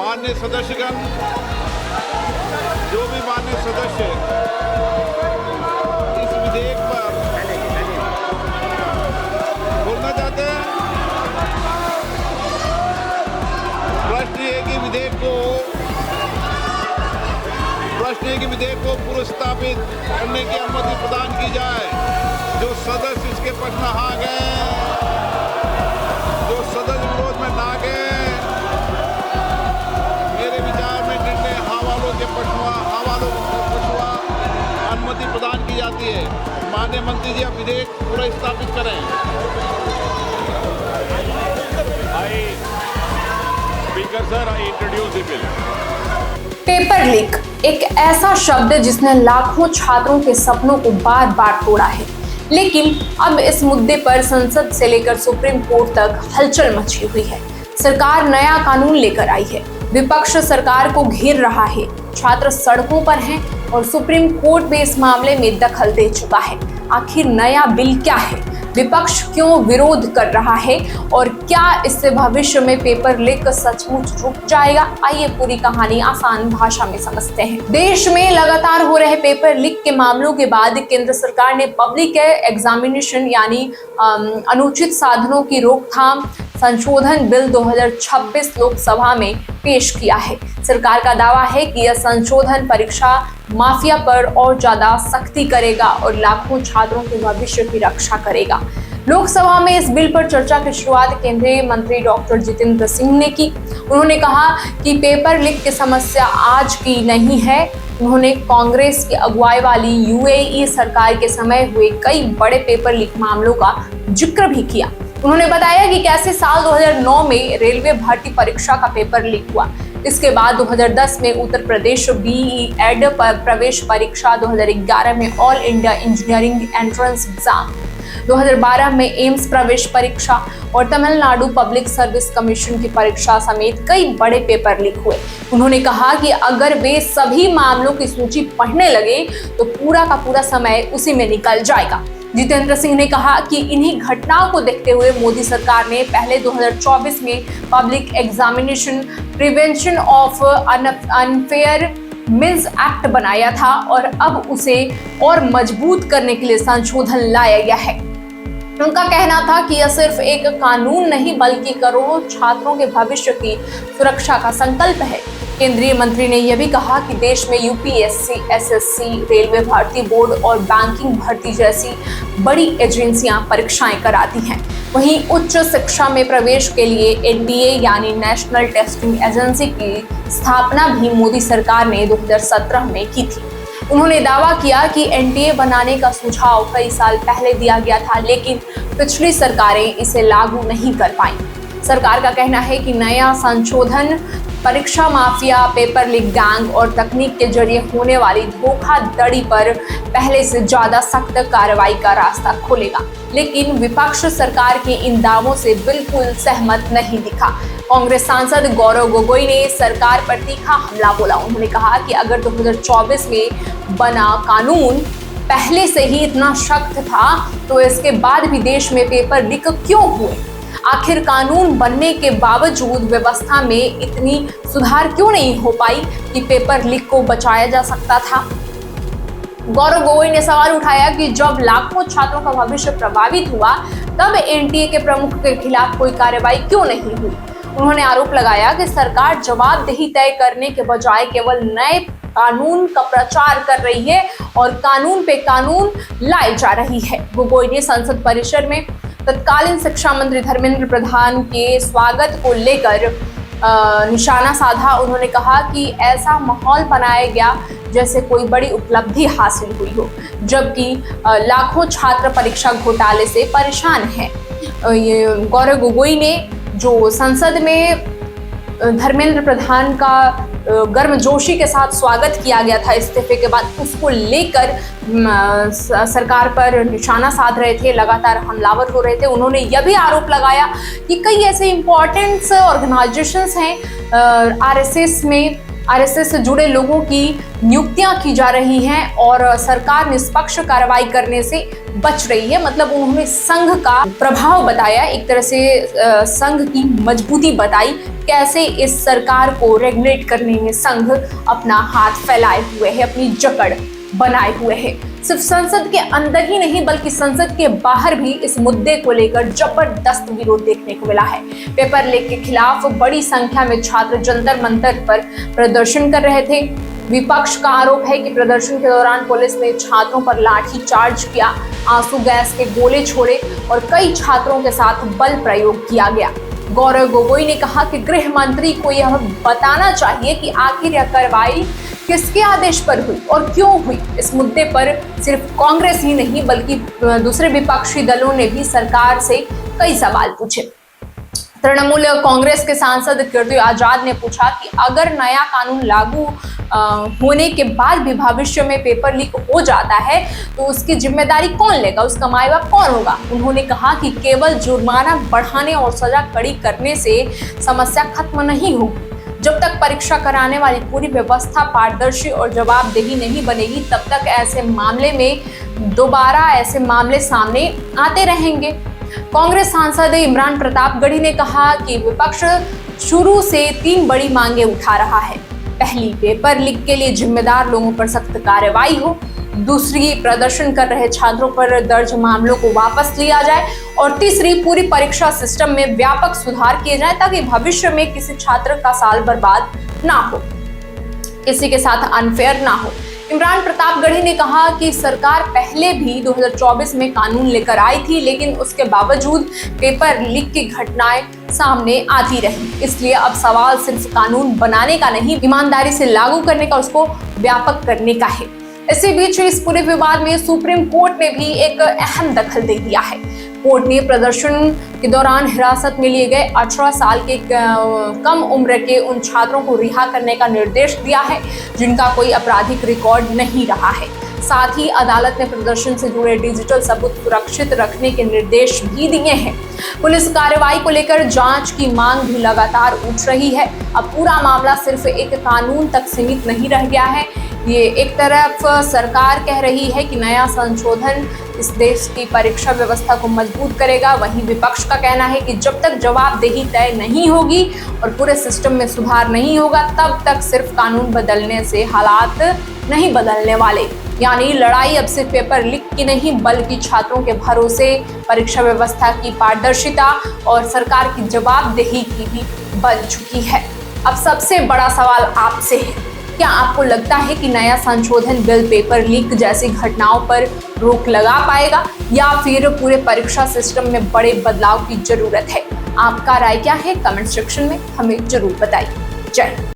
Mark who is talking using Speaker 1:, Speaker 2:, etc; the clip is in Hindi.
Speaker 1: माननीय सदस्यगण, जो भी माननीय सदस्य इस विधेयक पर बोलना चाहते हैं, प्रश्न ये कि विधेयक को पुरस्तापित करने की अनुमति प्रदान की जाए। जो सदस्य इसके पक्ष में हाँ गए, जो सदस्य विरोध में ना गए, मेरे विचार में निर्णय हाँ वालों के पक्ष में अनुमति प्रदान की जाती है। माननीय मंत्री जी, अब विधेयक पुरस्तापित करें।
Speaker 2: Speaker sir, I introduce the bill.
Speaker 3: Paper leak एक ऐसा शब्द जिसने लाखों छात्रों के सपनों को बार बार तोड़ा है, लेकिन अब इस मुद्दे पर संसद से लेकर सुप्रीम कोर्ट तक हलचल मची हुई है। सरकार नया कानून लेकर आई है, विपक्ष सरकार को घेर रहा है, छात्र सड़कों पर हैं और सुप्रीम कोर्ट भी इस मामले में दखल दे चुका है। आखिर नया बिल क्या है, विपक्ष क्यों विरोध कर रहा है और क्या इससे भविष्य में पेपर लीक सचमुच रुक जाएगा? आइए पूरी कहानी आसान भाषा में समझते हैं। देश में लगातार हो रहे पेपर लीक के मामलों के बाद केंद्र सरकार ने पब्लिक एग्जामिनेशन यानी अनुचित साधनों की रोकथाम संशोधन बिल 2026 लोकसभा में पेश किया है। सरकार का दावा है कि यह संशोधन परीक्षा माफिया पर और ज्यादा सख्ती करेगा और लाखों छात्रों के भविष्य की रक्षा करेगा। लोकसभा में इस बिल पर चर्चा की शुरुआत केंद्रीय मंत्री डॉक्टर जितेंद्र सिंह ने की। उन्होंने कहा कि पेपर लीक की समस्या आज की नहीं है। उन्होंने कांग्रेस की अगुवाई वाली यूएई सरकार के समय हुए कई बड़े पेपर लीक मामलों का जिक्र भी किया। उन्होंने बताया कि कैसे साल 2009 में रेलवे भर्ती परीक्षा का पेपर लीक हुआ। इसके बाद 2010 में उत्तर प्रदेश बीईएड पर प्रवेश परीक्षा, 2011 में all India engineering entrance exam, 2012 में एम्स प्रवेश परीक्षा और तमिलनाडु पब्लिक सर्विस कमीशन की परीक्षा समेत कई बड़े पेपर लीक हुए। उन्होंने कहा कि अगर वे सभी मामलों की सूची पढ़ने लगे तो पूरा का पूरा समय उसी में निकल जाएगा। जितेंद्र सिंह ने कहा कि इन्हीं घटनाओं को देखते हुए मोदी सरकार ने पहले 2024 में public examination prevention of unfair means act बनाया था और अब उसे और मजबूत करने के लिए संशोधन लाया गया है। उनका कहना था कि यह सिर्फ एक कानून नहीं बल्कि करोड़ों छात्रों के भविष्य की सुरक्षा का संकल्प है। केंद्रीय मंत्री ने यह भी कहा कि देश में यूपीएससी, एसएससी, रेलवे भर्ती बोर्ड और बैंकिंग भर्ती जैसी बड़ी एजेंसियां परीक्षाएं कराती हैं। वहीं उच्च शिक्षा में प्रवेश के लिए एनटीए यानी नेशनल टेस्टिंग एजेंसी की स्थापना भी मोदी सरकार ने 2017 में की थी। उन्होंने दावा किया कि एनटीए बनाने का सुझाव कई साल पहले दिया गया था, लेकिन पिछली सरकारें इसे लागू नहीं कर पाईं। सरकार का कहना है कि नया संशोधन परीक्षा माफिया, पेपर लीक गैंग और तकनीक के जरिए होने वाली धोखाधड़ी पर पहले से ज्यादा सख्त कार्रवाई का रास्ता खोलेगा। लेकिन विपक्ष सरकार के इन दावों से बिल्कुल सहमत नहीं दिखा। कांग्रेस सांसद गौरव गोगोई ने सरकार पर तीखा हमला बोला। उन्होंने कहा कि अगर 2024 में बना कानून पहले से ही इतना सख्त था तो इसके बाद भी देश में पेपर लीक क्यों हुए? आखिर कानून बनने के बावजूद व्यवस्था में इतनी सुधार क्यों नहीं हो पाई कि पेपर लीक को बचाया जा सकता था? गौरव गोगोई ने सवाल उठाया कि जब लाखों छात्रों का भविष्य प्रभावित हुआ तब एनटीए के प्रमुख के खिलाफ कोई कार्रवाई क्यों नहीं हुई? उन्होंने आरोप लगाया कि सरकार जवाबदेही तय करने के बजाय केवल नए कानून का प्रचार कर रही है और कानून पे कानून लाई जा रही है। गोगोई ने संसद परिसर में तत्कालीन शिक्षा मंत्री धर्मेंद्र प्रधान के स्वागत को लेकर निशाना साधा। उन्होंने कहा कि ऐसा माहौल बनाया गया जैसे कोई बड़ी उपलब्धि हासिल हुई हो, जबकि लाखों छात्र परीक्षा घोटाले से परेशान हैं। गौरव गोगोई ने जो संसद में धर्मेंद्र प्रधान का गर्मजोशी के साथ स्वागत किया गया था इस्तीफे के बाद, उसको लेकर सरकार पर निशाना साध रहे थे, लगातार हमलावर हो रहे थे। उन्होंने यह भी आरोप लगाया कि कई ऐसे इंपॉर्टेंट ऑर्गेनाइजेशंस हैं आरएसएस में आरएसएस से जुड़े लोगों की नियुक्तियां की जा रही हैं और सरकार निष्पक्ष कार्रवाई करने से बच रही है। मतलब उन्होंने संघ का प्रभाव बताया, एक तरह से संघ की मजबूती बताई, कैसे इस सरकार को रेगुलेट करने में संघ अपना हाथ फैलाए हुए है, अपनी जकड़ बनाए हुए है। सिर्फ संसद के अंदर ही नहीं बल्कि संसद के बाहर भी इस मुद्दे को लेकर जबरदस्त विरोध देखने को मिला है। पेपर लीक के खिलाफ बड़ी संख्या में छात्र जंतर मंतर पर प्रदर्शन कर रहे थे। विपक्ष का आरोप है कि प्रदर्शन के दौरान पुलिस ने छात्रों पर लाठी चार्ज किया, आंसू गैस के गोले छोड़े और कई छात्रों के साथ बल प्रयोग किया गया। गौरव गोगोई ने कहा कि गृह मंत्री को यह बताना चाहिए कि आखिर यह कार्रवाई किसके आदेश पर हुई और क्यों हुई। इस मुद्दे पर सिर्फ कांग्रेस ही नहीं बल्कि दूसरे विपक्षी दलों ने भी सरकार से कई सवाल पूछे। तृणमूल कांग्रेस के सांसद कीर्ति आजाद ने पूछा कि अगर नया कानून लागू होने के बाद भी भविष्य में पेपर लीक हो जाता है तो उसकी जिम्मेदारी कौन लेगा, उसका माई बाप कौन होगा। उन्होंने कहा कि केवल जुर्माना बढ़ाने और सजा कड़ी करने से समस्या खत्म नहीं होगी। जब तक परीक्षा कराने वाली पूरी व्यवस्था पारदर्शी और जवाबदेही नहीं बनेगी तब तक ऐसे मामले में दोबारा ऐसे मामले सामने आते रहेंगे। कांग्रेस सांसद इमरान प्रतापगढ़ी ने कहा कि विपक्ष शुरू से 3 बड़ी मांगे उठा रहा है। पहली, पेपर लीक के लिए जिम्मेदार लोगों पर सख्त कार्रवाई हो। दूसरी, प्रदर्शन कर रहे छात्रों पर दर्ज मामलों को वापस लिया जाए। और तीसरी, पूरी परीक्षा सिस्टम में व्यापक सुधार किए जाए ताकि भविष्य में किसी छात्र का साल बर्बाद ना हो, किसी के साथ अनफेयर ना हो। इमरान प्रतापगढ़ी ने कहा कि सरकार पहले भी 2024 में कानून लेकर आई थी लेकिन उसके बावजूद पेपर लीक की घटनाएं सामने आती रही। इसलिए अब सवाल सिर्फ कानून बनाने का नहीं, ईमानदारी से लागू करने का, उसको व्यापक करने का है। इसी बीच इस पूरे विवाद में सुप्रीम कोर्ट ने भी एक अहम दखल दे दिया है। कोर्ट ने प्रदर्शन के दौरान हिरासत में लिए गए 18 साल के कम उम्र के उन छात्रों को रिहा करने का निर्देश दिया है जिनका कोई आपराधिक रिकॉर्ड नहीं रहा है। साथ ही अदालत ने प्रदर्शन से जुड़े डिजिटल सबूत सुरक्षित रखने के निर्देश भी दिए हैं। पुलिस कार्रवाई को लेकर जांच की मांग भी लगातार उठ रही है। अब पूरा मामला सिर्फ एक कानून तक सीमित नहीं रह गया है। ये एक तरफ सरकार कह रही है कि नया संशोधन इस देश की परीक्षा व्यवस्था को मजबूत करेगा, वहीं विपक्ष का कहना है कि जब तक जवाबदेही तय नहीं होगी और पूरे सिस्टम में सुधार नहीं होगा तब तक सिर्फ कानून बदलने से हालात नहीं बदलने वाले। यानी लड़ाई अब सिर्फ पेपर लीक की नहीं बल्कि छात्रों के भरोसे, परीक्षा व्यवस्था की पारदर्शिता और सरकार की जवाबदेही की भी बन चुकी है। अब सबसे बड़ा सवाल आपसे है, क्या आपको लगता है कि नया संशोधन बिल पेपर लीक जैसी घटनाओं पर रोक लगा पाएगा या फिर पूरे परीक्षा सिस्टम में बड़े बदलाव की जरूरत है? आपका राय क्या है? कमेंट सेक्शन में हमें जरूर बताइए। जय हिंद।